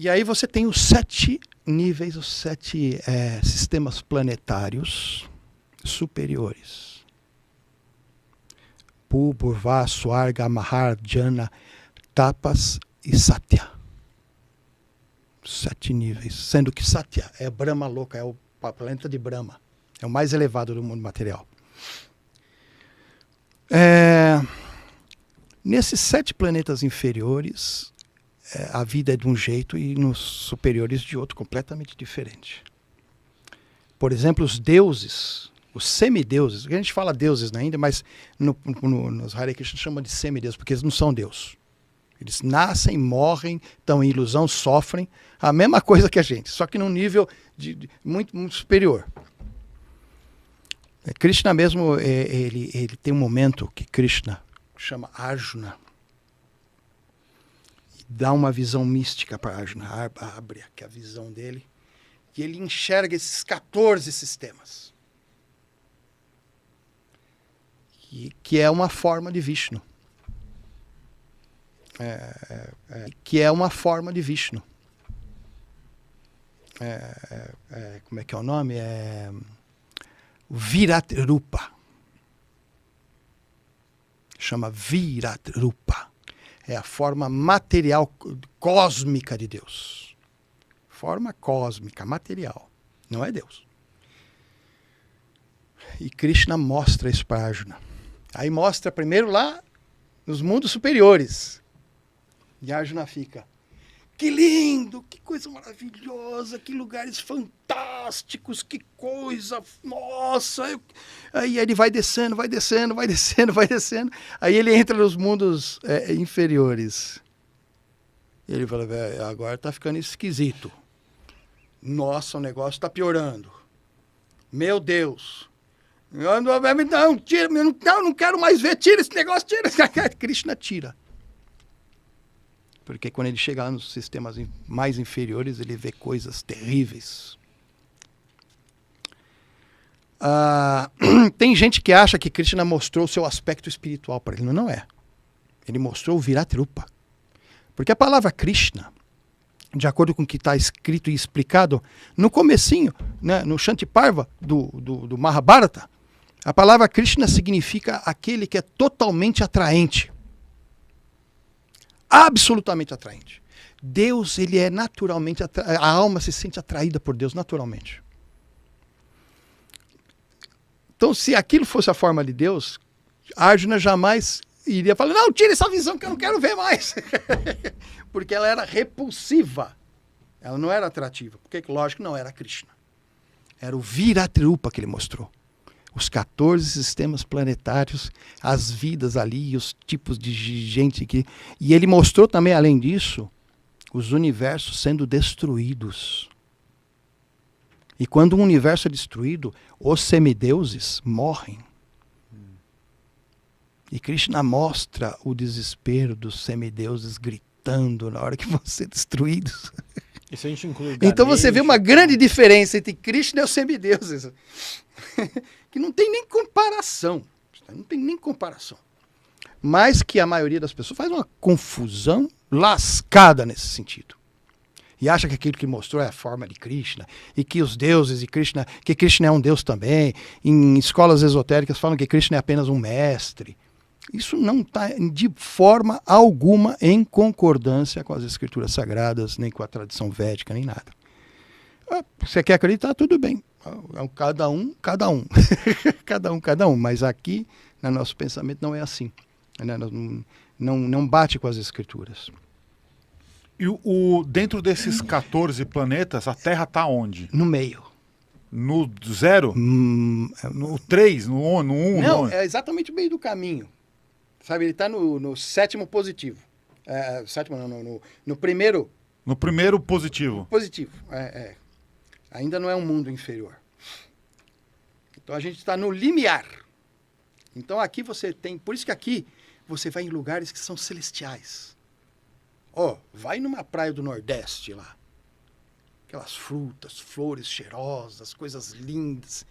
E aí você tem os 7 níveis, os 7 sistemas planetários superiores. Pu, Purva, Swarga, Mahar, Jana, Tapas e Satya. 7 níveis. Sendo que Satya é Brahma louca, é o planeta de Brahma. É o mais elevado do mundo material. Nesses 7 planetas inferiores, a vida é de um jeito e nos superiores de outro, completamente diferente. Por exemplo, os deuses, os semideuses, a gente fala deuses ainda, mas nos Hare Krishna chama de semideuses, porque eles não são deus. Eles nascem, morrem, estão em ilusão, sofrem, a mesma coisa que a gente, só que num nível muito, muito superior. Krishna mesmo, ele tem um momento que Krishna chama Arjuna, dá uma visão mística para Arjuna, abre que é a visão dele, e ele enxerga esses 14 sistemas, que é uma forma de Vishnu. Que é uma forma de Vishnu. Como é que é o nome? Virat Rupa. Chama Virat Rupa. É a forma material cósmica de Deus. Forma cósmica, material. Não é Deus. E Krishna mostra isso para Arjuna. Aí mostra primeiro lá nos mundos superiores. E Arjuna fica, que lindo, que coisa maravilhosa, que lugares fantásticos, que coisa, nossa. Aí ele vai descendo, vai descendo, vai descendo, vai descendo. Aí ele entra nos mundos inferiores. E ele fala, agora tá ficando esquisito. Nossa, o negócio está piorando. Meu Deus. Não, tira, não quero mais ver, tira esse negócio, tira. Krishna tira. Porque quando ele chega lá nos sistemas mais inferiores, ele vê coisas terríveis. Tem gente que acha que Krishna mostrou o seu aspecto espiritual para ele. Não é. Ele mostrou o Virat Rupa. Porque a palavra Krishna, de acordo com o que está escrito e explicado, no comecinho, né, no Shantiparva do Mahabharata, a palavra Krishna significa aquele que é totalmente atraente. Absolutamente atraente. Deus, ele é naturalmente a alma se sente atraída por Deus naturalmente. Então, se aquilo fosse a forma de Deus, Arjuna jamais iria falar, não, tira essa visão que eu não quero ver mais. Porque ela era repulsiva. Ela não era atrativa. Porque, lógico, não era Krishna. Era o Virat Rupa que ele mostrou. Os 14 sistemas planetários, as vidas ali, os tipos de gente que... E ele mostrou também, além disso, os universos sendo destruídos. E quando um universo é destruído, os semideuses morrem. E Krishna mostra o desespero dos semideuses gritando na hora que vão ser destruídos. Isso a gente inclui então você vê uma grande diferença entre Krishna e os semideuses. Que não tem nem comparação. Não tem nem comparação. Mas que a maioria das pessoas faz uma confusão lascada nesse sentido. E acha que aquilo que mostrou é a forma de Krishna. E que os deuses e Krishna... Que Krishna é um deus também. Em escolas esotéricas falam que Krishna é apenas um mestre. Isso não está de forma alguma em concordância com as escrituras sagradas, nem com a tradição védica, nem nada. Você quer acreditar? Tudo bem. Cada um. cada um. Mas aqui, no nosso pensamento, não é assim. Não bate com as escrituras. E dentro desses 14 planetas, a Terra está onde? No meio. No 0? No 3? No 1? Não, é exatamente o meio do caminho. Sabe, ele está no 7º positivo. No primeiro... No primeiro positivo. Positivo, Ainda não é um mundo inferior. Então a gente está no limiar. Então aqui você tem... Por isso que aqui você vai em lugares que são celestiais. Vai numa praia do Nordeste lá. Aquelas frutas, flores cheirosas, coisas lindas.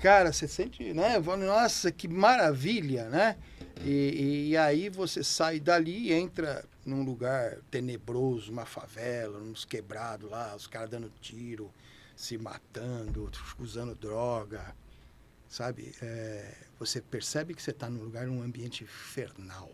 Cara, você sente, né? Nossa, que maravilha, né? E aí você sai dali e entra num lugar tenebroso, uma favela, uns quebrados lá, os caras dando tiro, se matando, usando droga, sabe? Você percebe que você está num lugar, num ambiente infernal,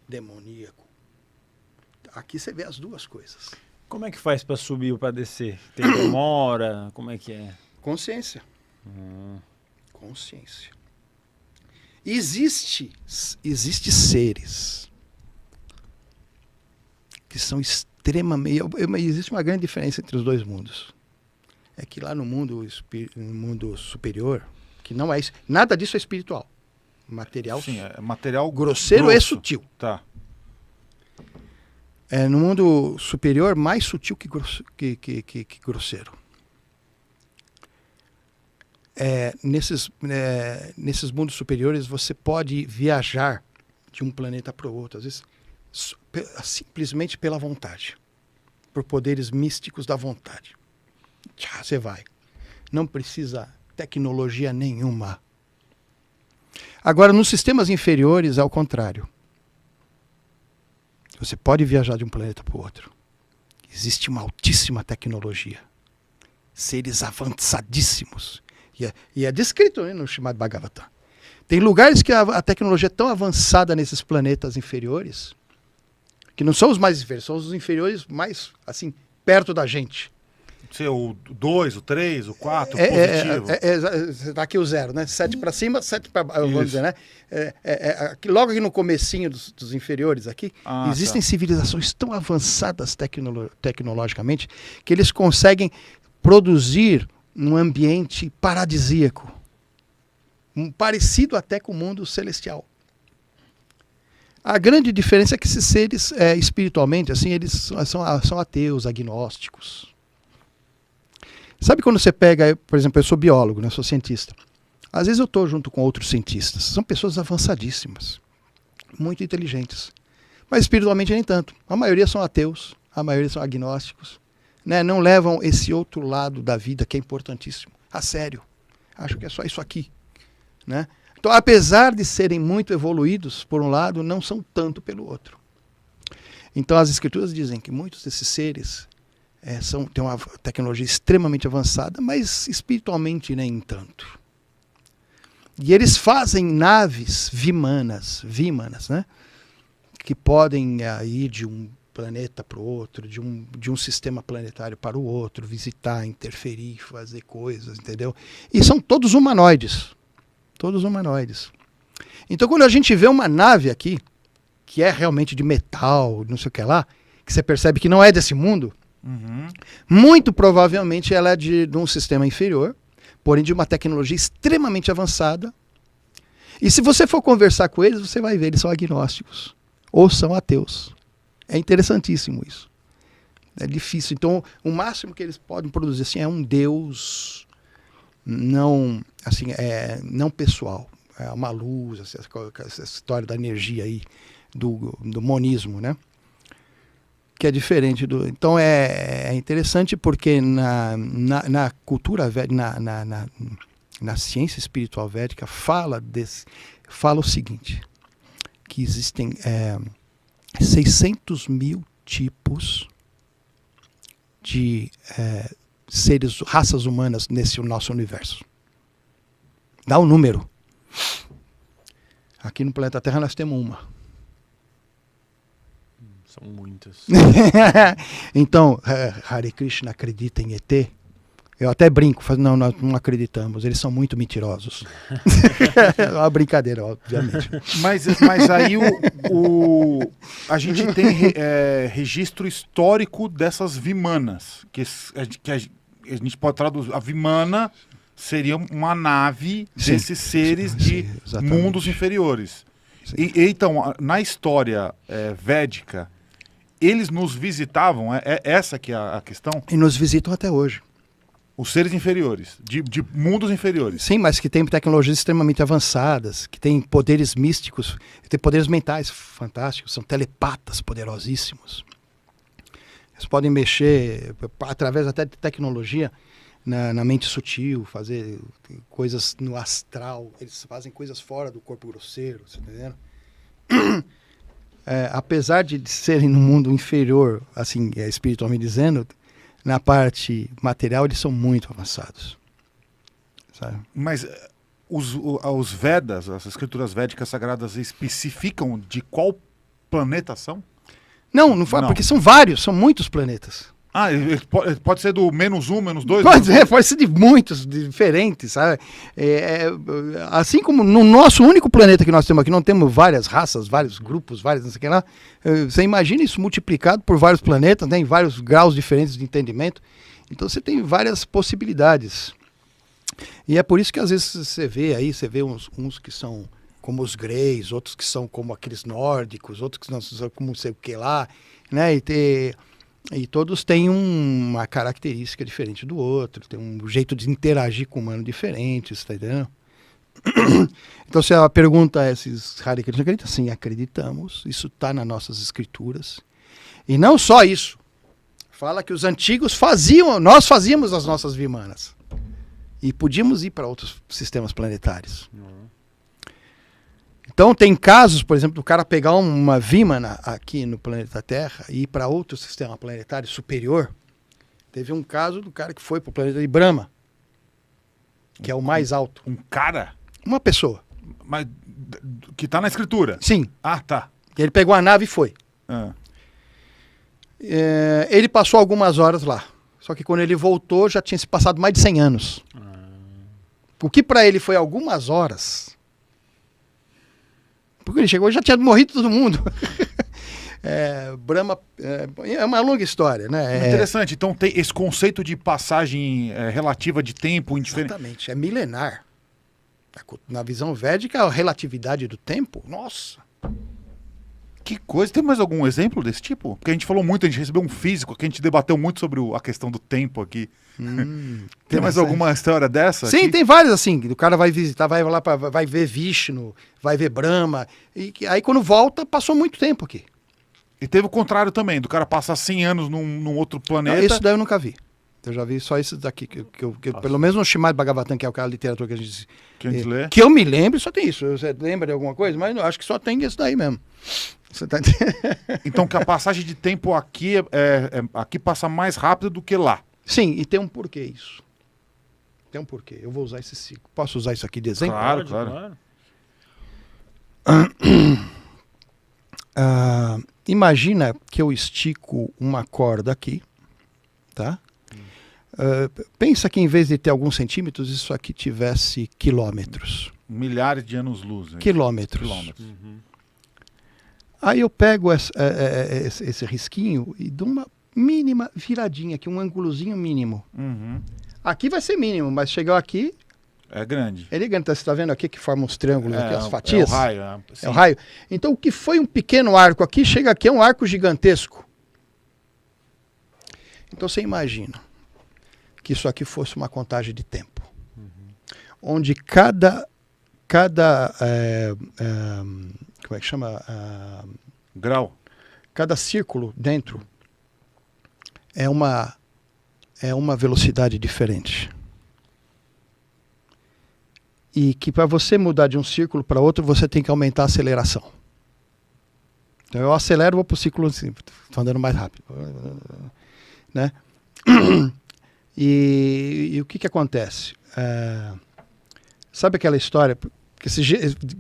demoníaco. Aqui você vê as duas coisas. Como é que faz para subir ou para descer? Tem demora? Como é que é? Consciência. Consciência. Existe seres que são extremamente... Existe uma grande diferença entre os dois mundos. É que lá no mundo superior, que não é... Nada disso é espiritual. Material... Sim, é material grosseiro grosso. e sutil. Tá. No mundo superior, mais sutil que grosseiro. Nesses mundos superiores, você pode viajar de um planeta para o outro, às vezes simplesmente pela vontade, por poderes místicos da vontade. Tchá, você vai. Não precisa tecnologia nenhuma. Agora, nos sistemas inferiores, é o contrário. Você pode viajar de um planeta para o outro. Existe uma altíssima tecnologia. Seres avançadíssimos. E é descrito, né, no Srimad Bhagavatam. Tem lugares que a tecnologia é tão avançada nesses planetas inferiores, que não são os mais inferiores, são os inferiores mais, assim, perto da gente. O 2, o 3, o 4, o positivo. Tá aqui o 0, né? 7 para cima, 7 para baixo, vamos dizer, né? Logo aqui no comecinho dos inferiores aqui, existem civilizações tão avançadas tecnologicamente que eles conseguem produzir um ambiente paradisíaco, parecido até com o mundo celestial. A grande diferença é que esses seres, espiritualmente, assim, eles são ateus, agnósticos. Sabe quando você pega, por exemplo, eu sou biólogo, né, sou cientista. Às vezes eu estou junto com outros cientistas. São pessoas avançadíssimas, muito inteligentes. Mas espiritualmente nem tanto. A maioria são ateus, a maioria são agnósticos. Né? Não levam esse outro lado da vida, que é importantíssimo, a sério. Acho que é só isso aqui. Né? Então, apesar de serem muito evoluídos, por um lado, não são tanto pelo outro. Então, as escrituras dizem que muitos desses seres têm uma tecnologia extremamente avançada, mas espiritualmente nem tanto. E eles fazem naves vímanas, né? Que podem ir de um planeta para o outro, de um sistema planetário para o outro, visitar, interferir, fazer coisas, entendeu? E são todos humanoides. Todos humanoides. Então, quando a gente vê uma nave aqui, que é realmente de metal, não sei o que lá, que você percebe que não é desse mundo, muito provavelmente ela é de um sistema inferior, porém de uma tecnologia extremamente avançada. E se você for conversar com eles, você vai ver, eles são agnósticos ou são ateus. É interessantíssimo isso. É difícil. Então, o máximo que eles podem produzir assim, é um Deus não, assim, não pessoal. É uma luz, essa história da energia aí, do monismo, né? Que é diferente do... Então, é interessante porque na cultura védica, na ciência espiritual védica, fala o seguinte, que existem 600 mil tipos de raças humanas nesse nosso universo. Dá um número. Aqui no planeta Terra nós temos uma. São muitas. Então, Hare Krishna acredita em ET? Eu até brinco, não, nós não acreditamos, eles são muito mentirosos. É uma brincadeira, obviamente. Mas aí a gente tem registro histórico dessas vimanas, que a gente pode traduzir. A vimana seria uma nave desses seres de mundos inferiores. E, então, na história védica, eles nos visitavam, essa que é a questão? E nos visitam até hoje. Os seres inferiores, de mundos inferiores. Sim, mas que têm tecnologias extremamente avançadas, que têm poderes místicos, têm poderes mentais fantásticos, são telepatas poderosíssimos. Eles podem mexer, através até de tecnologia, na mente sutil, fazer coisas no astral. Eles fazem coisas fora do corpo grosseiro, você tá entendendo? Apesar de serem no mundo inferior, assim, espiritualmente dizendo, na parte material eles são muito avançados. Sabe? Mas os Vedas, as escrituras védicas sagradas, especificam de qual planeta são? Não fala, porque são vários, são muitos planetas. Ele pode ser do -1, -2? Pode ser de muitos, diferentes, sabe? Assim como no nosso único planeta que nós temos aqui, não temos várias raças, vários grupos, várias não sei o que lá. Você imagina isso multiplicado por vários planetas, né, em vários graus diferentes de entendimento. Então você tem várias possibilidades. E é por isso que às vezes você vê uns que são como os greys, outros que são como aqueles nórdicos, outros que são como não sei o que lá, né? E todos têm uma característica diferente do outro, tem um jeito de interagir com o humano diferente, você tá entendendo? Então, se a pergunta é se os Hare Krishna acreditam, sim, acreditamos, isso está nas nossas escrituras. E não só isso, fala que os antigos nós fazíamos as nossas vimanas. E podíamos ir para outros sistemas planetários. Então tem casos, por exemplo, do cara pegar uma Vimana aqui no planeta Terra e ir para outro sistema planetário superior. Teve um caso do cara que foi para o planeta de Brahma, que é o mais alto. Um cara? Uma pessoa. Mas que está na escritura? Sim. Ah, tá. Ele pegou a nave e foi. Ele passou algumas horas lá. Só que quando ele voltou já tinha se passado mais de 100 anos. O que para ele foi algumas horas... Porque ele chegou e já tinha morrido todo mundo. Brahma é uma longa história, né? Interessante. Então tem esse conceito de passagem relativa de tempo indiferente. Exatamente. É milenar. Na visão védica, a relatividade do tempo, nossa. Que coisa. Tem mais algum exemplo desse tipo? Porque a gente falou muito, a gente recebeu um físico, que a gente debateu muito sobre a questão do tempo aqui. Tem mais alguma história dessa? Sim, aqui? tem várias assim. O cara vai visitar, vai ver Vishnu, vai ver Brahma. E aí quando volta, passou muito tempo aqui. E teve o contrário também, do cara passar 100 anos num outro planeta. Não, isso daí eu nunca vi. Eu já vi só isso daqui, que pelo menos no Srimad Bhagavatam, que é aquela literatura que a gente lê. Que eu me lembro, só tem isso. Você lembra de alguma coisa? Mas eu acho que só tem isso daí mesmo. Você tá Então que a passagem de tempo aqui, aqui passa mais rápido do que lá. Sim, e tem um porquê isso. Tem um porquê. Eu vou usar esse ciclo. Posso usar isso aqui de exemplo? Claro. Imagina que eu estico uma corda aqui, tá? Pensa que em vez de ter alguns centímetros, isso aqui tivesse quilômetros. Milhares de anos-luz. Quilômetros. Aí eu pego esse risquinho e dou uma mínima viradinha aqui, um ângulozinho mínimo. Aqui vai ser mínimo, mas chegar aqui... É grande. Ele é grande. Você está vendo aqui que forma uns triângulos aqui, as fatias? É o raio. É o raio. Então o que foi um pequeno arco aqui, chega aqui, é um arco gigantesco. Então você imagina que isso aqui fosse uma contagem de tempo. Onde cada como é que chama? Grau. Cada círculo dentro é uma velocidade diferente. E que para você mudar de um círculo para outro, você tem que aumentar a aceleração. Então eu acelero, vou para o círculo assim, estou andando mais rápido. Né? E o que acontece? Sabe aquela história?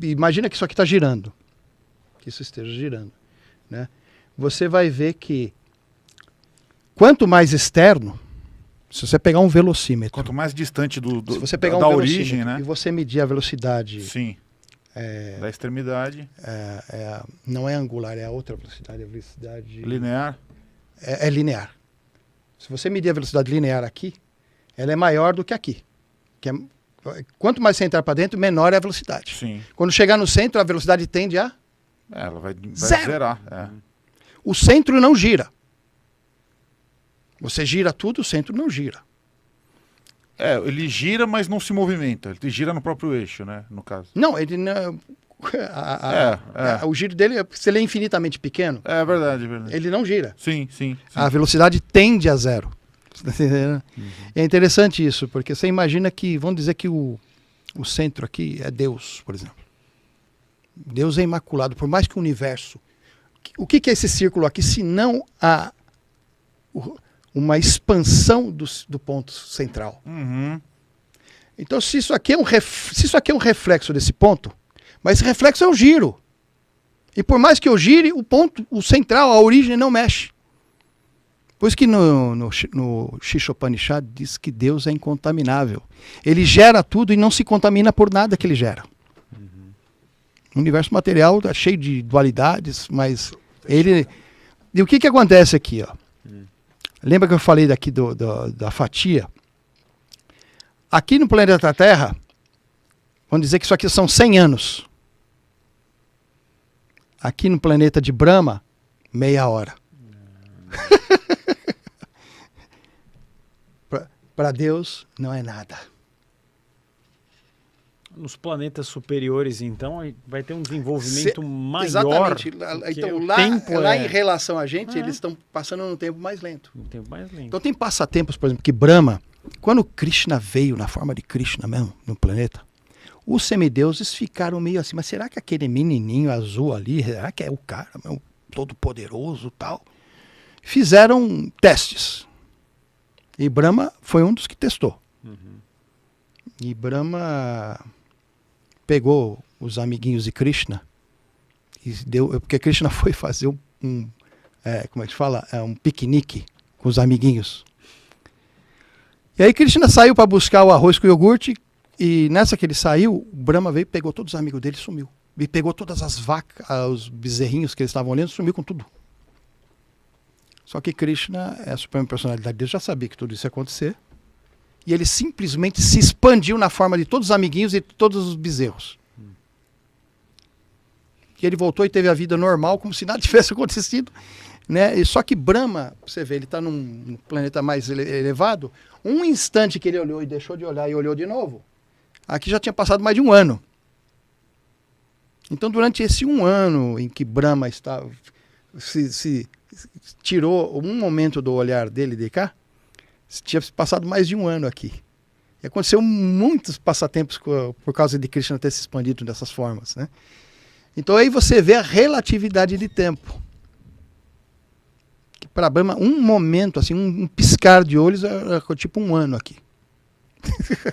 Imagina que isso aqui está girando. Que isso esteja girando. Né? Você vai ver que quanto mais externo, se você pegar um velocímetro... Quanto mais distante se você pegar da um origem, né? E você medir a velocidade... Sim. Da extremidade. Não é angular, é a outra velocidade. A velocidade... Linear. É linear. Se você medir a velocidade linear aqui, ela é maior do que aqui. Quanto mais você entrar para dentro, menor é a velocidade. Sim. Quando chegar no centro, a velocidade tende a... Ela vai Zero. zerar. O centro não gira. Você gira tudo, o centro não gira. Ele gira, mas não se movimenta. Ele gira no próprio eixo, né? No caso. Não, ele não... O giro dele, se ele é infinitamente pequeno... É verdade. Ele não gira. Sim. A velocidade tende a zero. Você tá entendendo? É interessante isso, porque você imagina que, vamos dizer que o centro aqui é Deus, por exemplo. Deus é imaculado, por mais que o universo... O que é esse círculo aqui, se não uma expansão do ponto central? Uhum. Então, se isso aqui é um reflexo desse ponto, mas esse reflexo é o giro. E por mais que eu gire, o central, a origem não mexe. Por isso que no Shishopanishad diz que Deus é incontaminável. Ele gera tudo e não se contamina por nada que ele gera. O universo material está cheio de dualidades, mas ele... E o que acontece aqui? Ó? Lembra que eu falei daqui da fatia? Aqui no planeta Terra, vamos dizer que isso aqui são 100 anos. Aqui no planeta de Brahma, meia hora. Para Deus, não é nada. Nos planetas superiores, então, vai ter um desenvolvimento maior. Exatamente. Então, lá em é... relação a gente, eles estão passando num tempo mais lento. Um tempo mais lento. Então tem passatempos, por exemplo, que Brahma, quando Krishna veio na forma de Krishna mesmo, no planeta, os semideuses ficaram meio assim, mas será que aquele menininho azul ali, será que é o cara mesmo, todo poderoso e tal? Fizeram testes. E Brahma foi um dos que testou. E Brahma pegou os amiguinhos de Krishna e deu, porque Krishna foi fazer como é que fala? Um piquenique com os amiguinhos. E aí Krishna saiu para buscar o arroz com iogurte e nessa que ele saiu, Brahma veio, pegou todos os amigos dele e sumiu. E pegou todas as vacas, os bezerrinhos que eles estavam olhando, sumiu com tudo. Só que Krishna é a suprema personalidade de Deus, já sabia que tudo isso ia acontecer. E ele simplesmente se expandiu na forma de todos os amiguinhos e todos os bezerros. E ele voltou e teve a vida normal, como se nada tivesse acontecido. Né? E só que Brahma, você vê, ele está num planeta mais elevado. Um instante que ele olhou e deixou de olhar e olhou de novo, aqui já tinha passado mais de um ano. Então, durante esse um ano em que Brahma estava, se tirou um momento do olhar dele de cá, tinha passado mais de um ano aqui. E aconteceu muitos passatempos por causa de Krishna ter se expandido dessas formas. Né? Então aí você vê a relatividade de tempo. Para Brahma, um momento, assim, um piscar de olhos é tipo um ano aqui.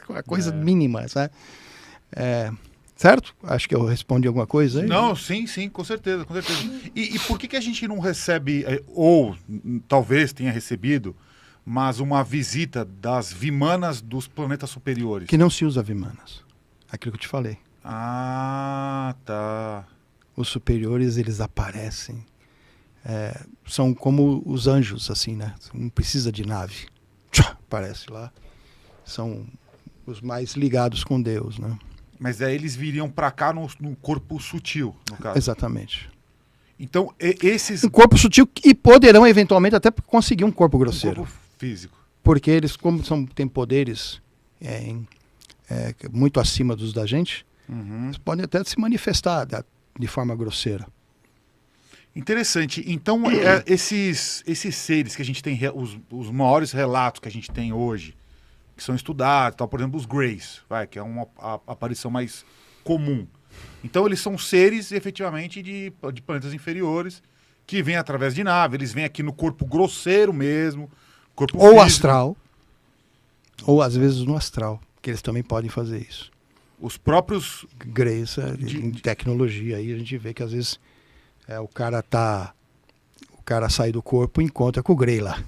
Uma coisa mínima, sabe? Certo? Acho que eu respondi alguma coisa aí. Não, sim, com certeza, com certeza. E por que a gente não recebe, ou talvez tenha recebido, mas uma visita das vimanas dos planetas superiores? Que não se usa vimanas. Aquilo que eu te falei. Ah, tá. Os superiores, eles aparecem. São como os anjos, assim, né? Não precisa de nave. Aparece lá. São os mais ligados com Deus, né? Mas aí eles viriam para cá no corpo sutil, no caso. Exatamente. Então, esses... Um corpo sutil e poderão, eventualmente, até conseguir um corpo grosseiro. Um corpo físico. Porque eles, como têm poderes muito acima dos da gente, eles podem até se manifestar de forma grosseira. Interessante. Então, esses seres que a gente tem, os maiores relatos que a gente tem hoje, que são estudados, tal, por exemplo, os Greys, que é uma aparição mais comum. Então, eles são seres, efetivamente, de planetas inferiores, que vêm através de nave, eles vêm aqui no corpo grosseiro mesmo, corpo ou físico. Astral, ou às vezes no astral, que eles também podem fazer isso. Os próprios... Greys, em tecnologia, aí a gente vê que às vezes o cara sai do corpo e encontra com o Grey lá.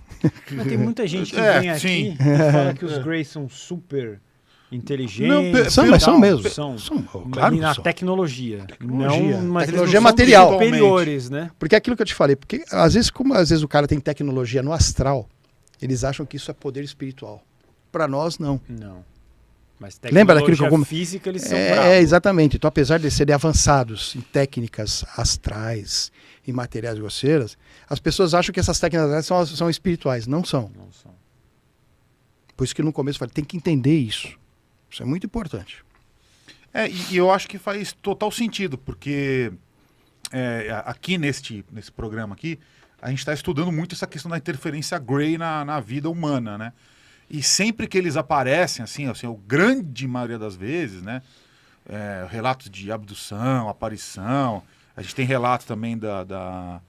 Mas tem muita gente que vem aqui e fala que os Greys são super inteligentes. São mesmo. São, claro que na são. tecnologia. Tecnologia Eles não material. são superiores, né? Porque é aquilo que eu te falei, porque às vezes o cara tem tecnologia no astral, eles acham que isso é poder espiritual. Para nós, não. Não. Mas Lembra daquilo que eu física, eles são bravos. Exatamente. Então, apesar de serem avançados em técnicas astrais e materiais grosseiras, as pessoas acham que essas técnicas são espirituais. Não são. Não são. Por isso que no começo eu falei, tem que entender isso. Isso é muito importante. E eu acho que faz total sentido, porque aqui nesse programa aqui, a gente está estudando muito essa questão da interferência Grey na vida humana, né? E sempre que eles aparecem, assim, a grande maioria das vezes, né? Relatos de abdução, aparição, a gente tem relatos também da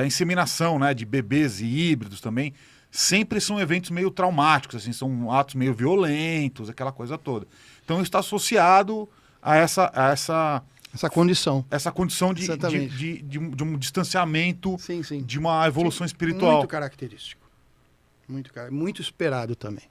inseminação, né? De bebês e híbridos também. Sempre são eventos meio traumáticos, assim, são atos meio violentos, aquela coisa toda. Então está associado a essa condição. Essa condição de um distanciamento, sim. de uma evolução espiritual. Muito característico. Muito esperado também.